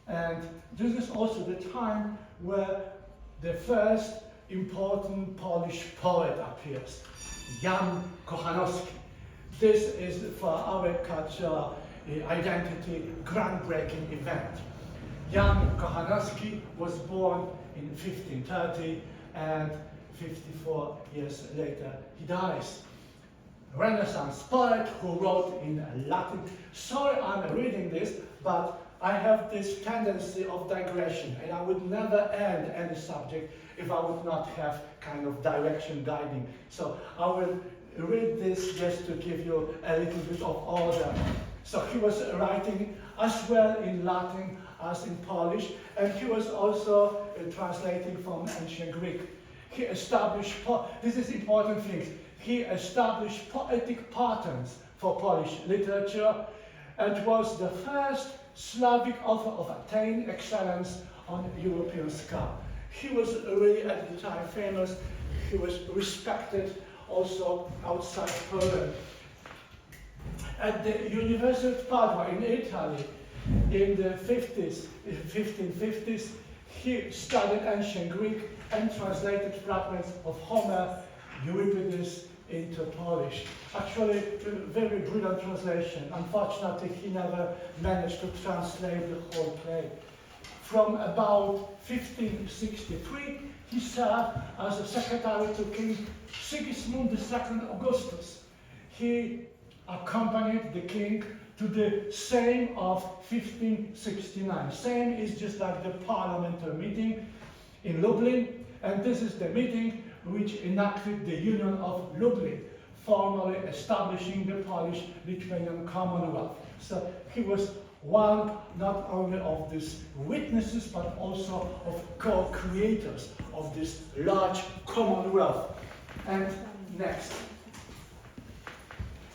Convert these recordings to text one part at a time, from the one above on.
And this is also the time where the first important Polish poet appears, Jan Kochanowski. This is for our cultural identity groundbreaking event. Jan Kochanowski was born in 1530 and 54 years later he dies. Renaissance poet who wrote in Latin. Sorry I'm reading this, but I have this tendency of digression, and I would never end any subject if I would not have kind of direction guiding. So I will read this just to give you a little bit of order. So he was writing as well in Latin as in Polish, and he was also translating from ancient Greek. He established, this is important things, he established poetic patterns for Polish literature and was the first Slavic author of attained excellence on European scale. He was really at the time famous, he was respected also outside Poland. At the University of Padua in Italy, in the 1550s, he studied ancient Greek and translated fragments of Homer, Euripides into Polish. Actually, a very brilliant translation. Unfortunately, he never managed to translate the whole play. From about 1563, he served as a secretary to King Sigismund II Augustus. He accompanied the king to the Sejm of 1569. Sejm is just like the parliamentary meeting in Lublin, and this is the meeting which enacted the Union of Lublin, formally establishing the Polish-Lithuanian Commonwealth. So he was one not only of these witnesses, but also of co-creators of this large Commonwealth. And next.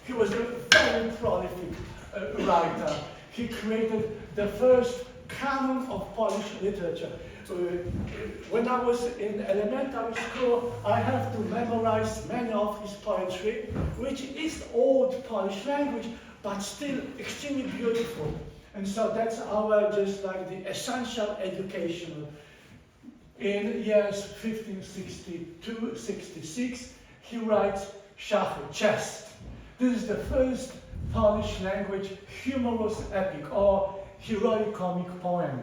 He was a very prolific writer. He created the first canon of Polish literature. When I was in elementary school, I had to memorize many of his poetry, which is old Polish language, but still extremely beautiful. And so that's our just like the essential education. In years 1562-66, he writes Szachy, chess. This is the first Polish language humorous epic or heroic comic poem.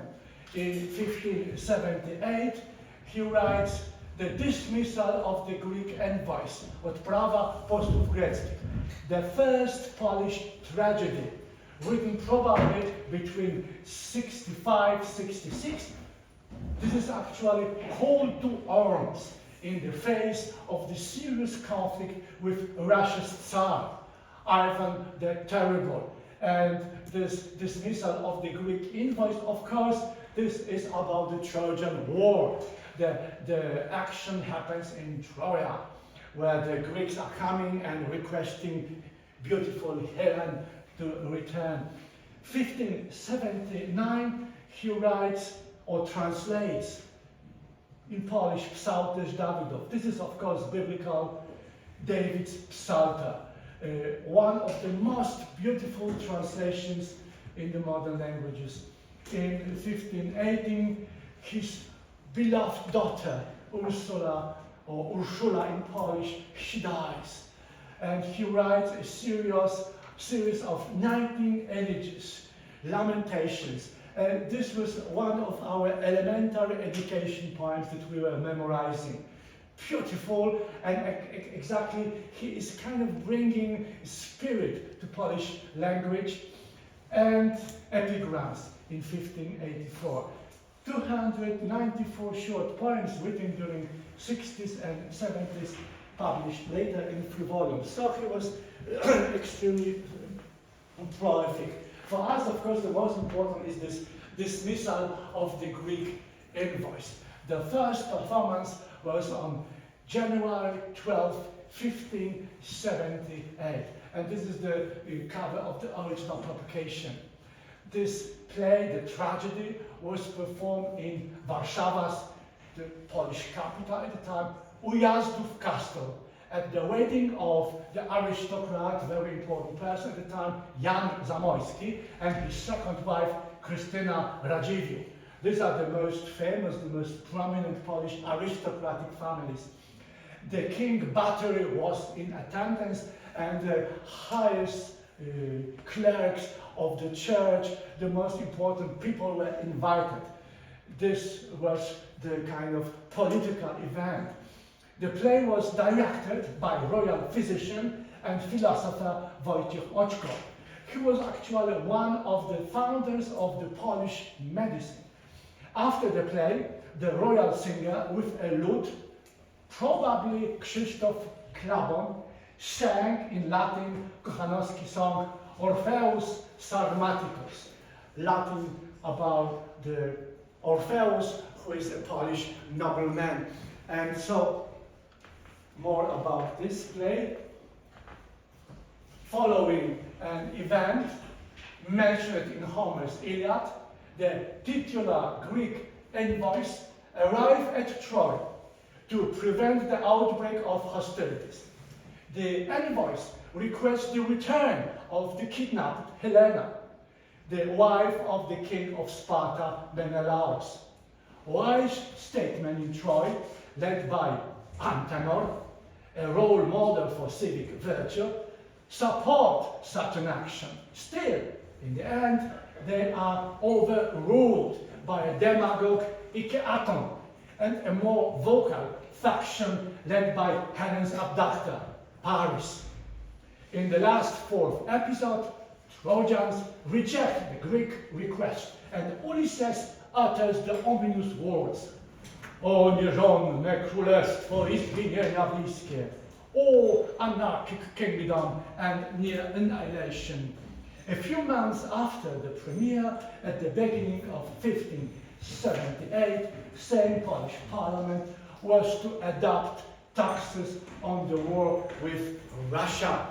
In 1578, he writes the dismissal of the Greek envoys, odprawa posłów greckich, the first Polish tragedy, written probably between 65-66. This is actually call to arms in the face of the serious conflict with Russia's Tsar, Ivan the Terrible. And this dismissal of the Greek envoys, of course, this is about the Trojan War. The action happens in Troya, where the Greeks are coming and requesting beautiful Helen to return. 1579, he writes or translates in Polish Psalterz Dawidów. This is, of course, biblical David's Psalter. One of the most beautiful translations in the modern languages. In 1518, his beloved daughter, Ursula, or Urszula in Polish, she dies. And he writes a series of 19 elegies, lamentations. And this was one of our elementary education poems that we were memorizing. Beautiful, and exactly, he is kind of bringing spirit to Polish language. And epigrams in 1584. 294 short poems written during 60s and 70s, published later in 3 volumes. So he was extremely prolific. For us, of course, the most important is this dismissal of the Greek envoys. The first performance was on January 12, 1578. And this is the cover of the original publication. This play, the tragedy, was performed in Warszawa's, the Polish capital at the time, Ujazdów Castle, at the wedding of the aristocrat, very important person at the time, Jan Zamoyski, and his second wife, Krystyna Radziwiłł. These are the most famous, the most prominent Polish aristocratic families. The king battery was in attendance, and the highest clerics of the church, the most important people were invited. This was the kind of political event. The play was directed by royal physician and philosopher Wojciech Oczko. He was actually one of the founders of the Polish medicine. After the play, the royal singer with a lute, probably Krzysztof Klabon, sang in Latin Kochanowski song Orpheus Sarmaticus, Latin about the Orpheus, who is a Polish nobleman. And so, more about this play. Following an event mentioned in Homer's Iliad, the titular Greek envoys arrive at Troy to prevent the outbreak of hostilities. The envoys request the return of the kidnapped Helena, the wife of the king of Sparta, Menelaus. Wise statesmen in Troy, led by Antenor, a role model for civic virtue, support such an action. Still, in the end, they are overruled by a demagogue, Ikeaton, and a more vocal faction led by Helen's abductor, Paris. In the last fourth episode, Trojans reject the Greek request, and Ulysses utters the ominous words: O nierządne królestwo i zginienia bliskie, O anarchic kingdom and near annihilation. A few months after the premiere, at the beginning of 1578, same Polish parliament was to adopt taxes on the war with Russia.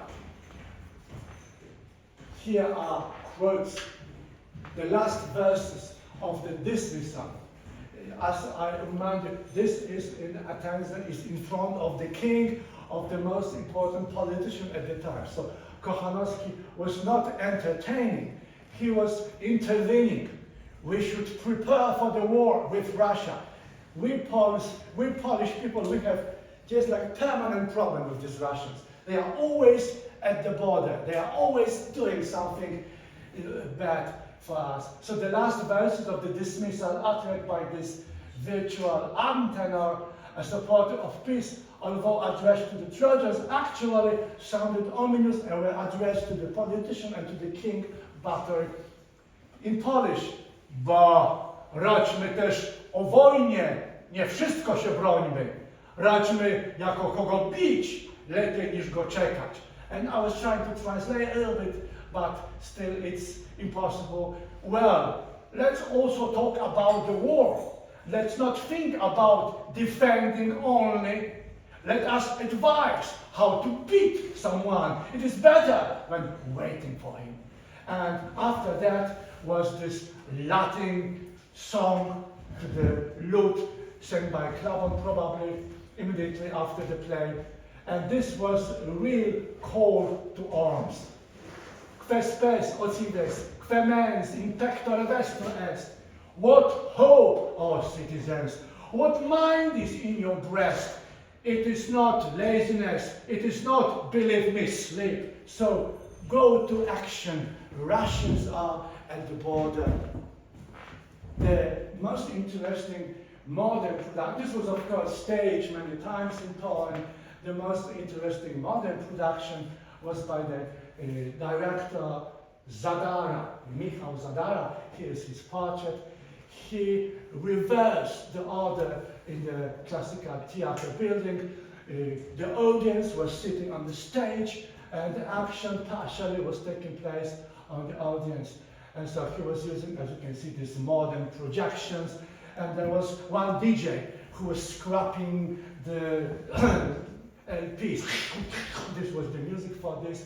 Here are quotes, the last verses of the Disney song. As I remind you, this is in attention, is in front of the king, of the most important politician at the time. So Kochanowski was not entertaining, he was intervening. We should prepare for the war with Russia. We Polish people, we have just like permanent problem with these Russians. They are always at the border. They are always doing something bad for us. So the last verses of the dismissal uttered by this virtual Antenor, a supporter of peace, although addressed to the Trojans, actually sounded ominous and were addressed to the politician and to the king battery. In Polish, bo radźmy też o wojnie, nie wszystko się brońmy. Radźmy jako kogo bić, lepiej niż go czekać. And I was trying to translate a little bit, but still it's impossible. Well, let's also talk about the war. Let's not think about defending only. Let us advise how to beat someone. It is better than waiting for him. And after that was this Latin song to the lute, sung by Klabon, probably immediately after the play. And this was a real call to arms. Kwe spes ocides, kwe mens in pectore vestur est. What hope, O citizens, what mind is in your breast? It is not laziness, it is not, believe me, sleep. So go to action. Russians are at the border. The most interesting modern production, this was of course staged many times in Poland. The most interesting modern production was by the director Zadara, Michał Zadara. Here is his portrait. He reversed the order in the classical theater building. The audience was sitting on the stage, and the action partially was taking place on the audience. And so he was using, as you can see, these modern projections. And there was one DJ who was scrapping the LPs. This was the music for this.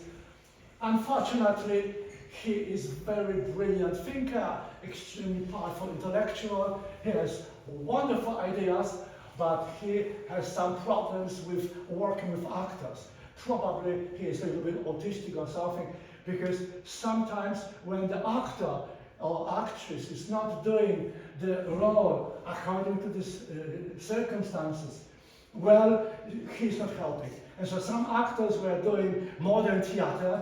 Unfortunately, he is a very brilliant thinker, extremely powerful intellectual. He has wonderful ideas, but he has some problems with working with actors. Probably he is a little bit autistic or something, because sometimes when the actor or actress is not doing the role according to the circumstances, well, he's not helping. And so some actors were doing modern theater,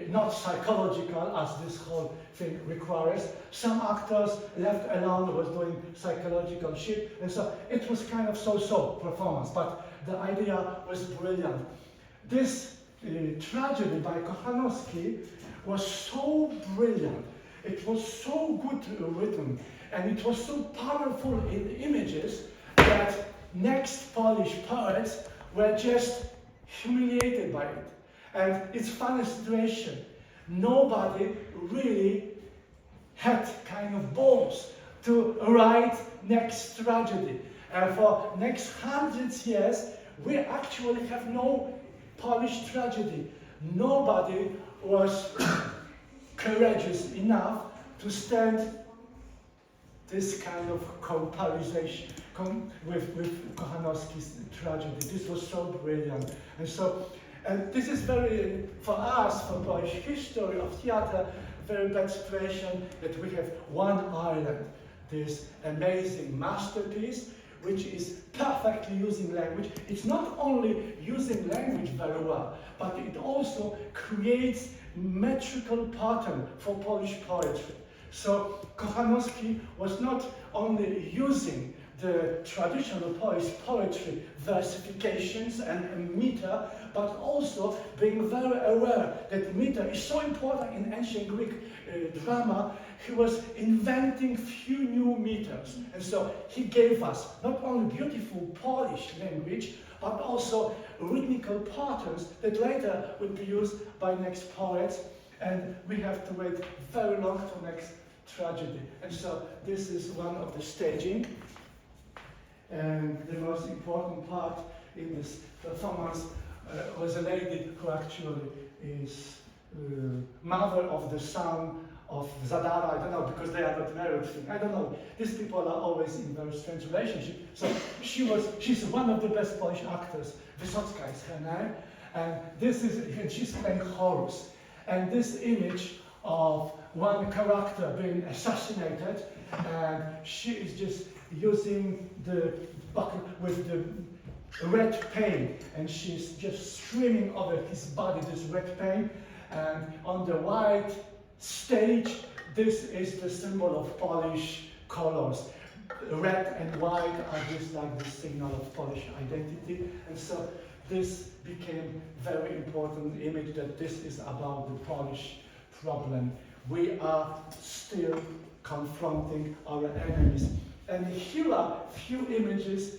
not psychological as this whole thing requires. Some actors left alone was doing psychological shit. And so it was kind of so-so performance, but the idea was brilliant. This tragedy by Kochanowski was so brilliant. It was so good written, and it was so powerful in images that next Polish poets were just humiliated by it. And it's a funny situation. Nobody really had kind of balls to write next tragedy. And for next hundreds years, we actually have no Polish tragedy. Nobody was courageous enough to stand this kind of comparison with Kochanowski's tragedy. This was so brilliant. And this is very, for us, for Polish history of theater, very bad situation that we have one island, this amazing masterpiece, which is perfectly using language. It's not only using language very well, but it also creates metrical pattern for Polish poetry. So Kochanowski was not only using the traditional Polish poetry, versifications and meter, but also being very aware that meter is so important in ancient Greek drama. He was inventing few new meters. And so he gave us not only beautiful Polish language, but also rhythmical patterns that later would be used by next poets. And we have to wait very long for next tragedy. And so this is one of the staging. And the most important part in this performance was a lady who actually is mother of the son of Zadara. I don't know, because they are not married. I don't know. These people are always in very strange relationship. So she's one of the best Polish actors. Wysocka is her name. And she's playing Horus. And this image of one character being assassinated, and she is just using the bucket with the red paint, and she's just streaming over his body this red paint. And on the white stage, this is the symbol of Polish colors. Red and white are just like the signal of Polish identity. And so this became very important image that this is about the Polish problem. We are still confronting our enemies. And here are few images